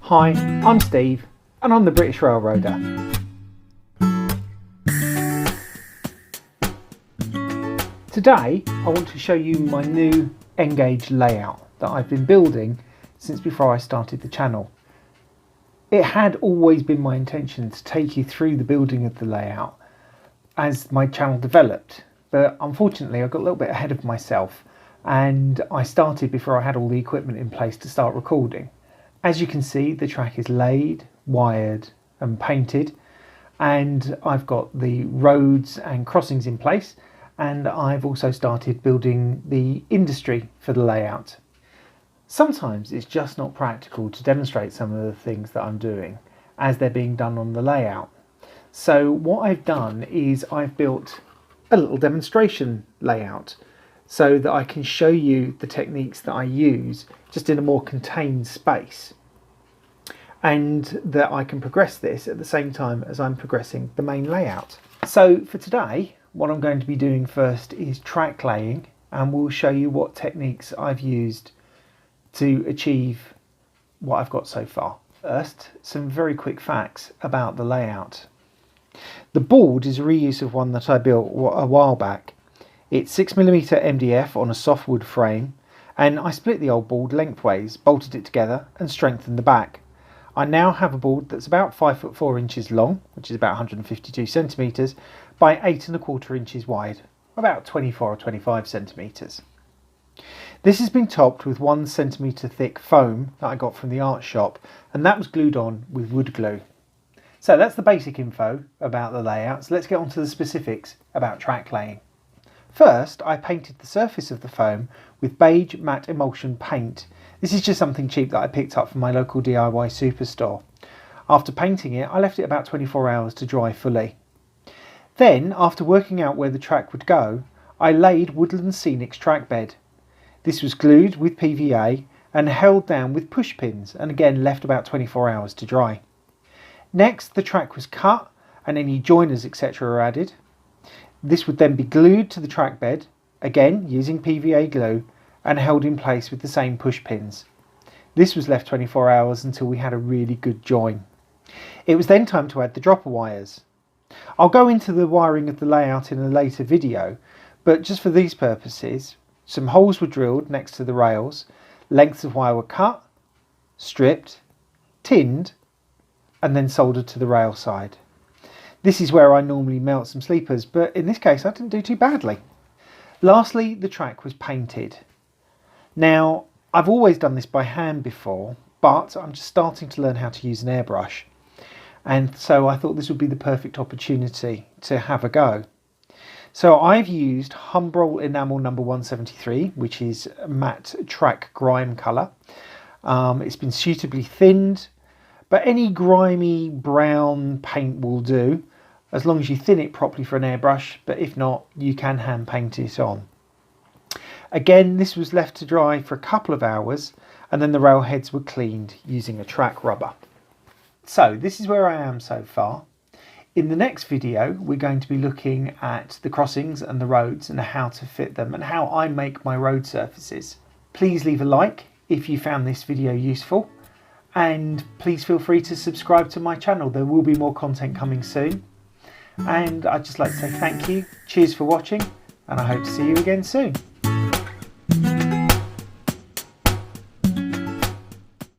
Hi, I'm Steve and I'm the British Railroader. Today I want to show you my new N-Gauge layout that I've been building since before I started the channel. It had always been my intention to take you through the building of the layout as my channel developed, but unfortunately I got a little bit ahead of myself and I started before I had all the equipment in place to start recording. As you can see, the track is laid, wired and painted, and I've got the roads and crossings in place, and I've also started building the industry for the layout. Sometimes it's just not practical to demonstrate some of the things that I'm doing as they're being done on the layout. So what I've done is I've built a little demonstration layout so that I can show you the techniques that I use just in a more contained space, and that I can progress this at the same time as I'm progressing the main layout. So for today, what I'm going to be doing first is track laying, and we'll show you what techniques I've used to achieve what I've got so far. First, some very quick facts about the layout. The board is a reuse of one that I built a while back. It's 6mm MDF on a softwood frame, and I split the old board lengthways, bolted it together and strengthened the back. I now have a board that's about 5'4" inches long, which is about 152 centimetres, by 8¼ inches wide, about 24 or 25 centimetres. This has been topped with 1 centimetre thick foam that I got from the art shop, and that was glued on with wood glue. So that's the basic info about the layout, so let's get on to the specifics about track laying. First, I painted the surface of the foam with beige matte emulsion paint. This is just something cheap that I picked up from my local DIY superstore. After painting it, I left it about 24 hours to dry fully. Then, after working out where the track would go, I laid Woodland Scenics track bed. This was glued with PVA and held down with push pins, and again left about 24 hours to dry. Next, the track was cut and any joiners etc. are added. This would then be glued to the track bed, again using PVA glue, and held in place with the same push pins. This was left 24 hours until we had a really good join. It was then time to add the dropper wires. I'll go into the wiring of the layout in a later video, but just for these purposes, some holes were drilled next to the rails, lengths of wire were cut, stripped, tinned, and then soldered to the rail side. This is where I normally melt some sleepers, but in this case I didn't do too badly. Lastly, the track was painted. Now, I've always done this by hand before, but I'm just starting to learn how to use an airbrush, and so I thought this would be the perfect opportunity to have a go. So I've used Humbrol Enamel number 173, which is matte track grime colour. It's been suitably thinned, but any grimy brown paint will do, as long as you thin it properly for an airbrush, but if not, you can hand paint it on. Again, this was left to dry for a couple of hours, and then the rail heads were cleaned using a track rubber. So this is where I am so far. In the next video, we're going to be looking at the crossings and the roads and how to fit them and how I make my road surfaces. Please leave a like if you found this video useful, and please feel free to subscribe to my channel. There will be more content coming soon. And I'd just like to say thank you, cheers for watching, and I hope to see you again soon.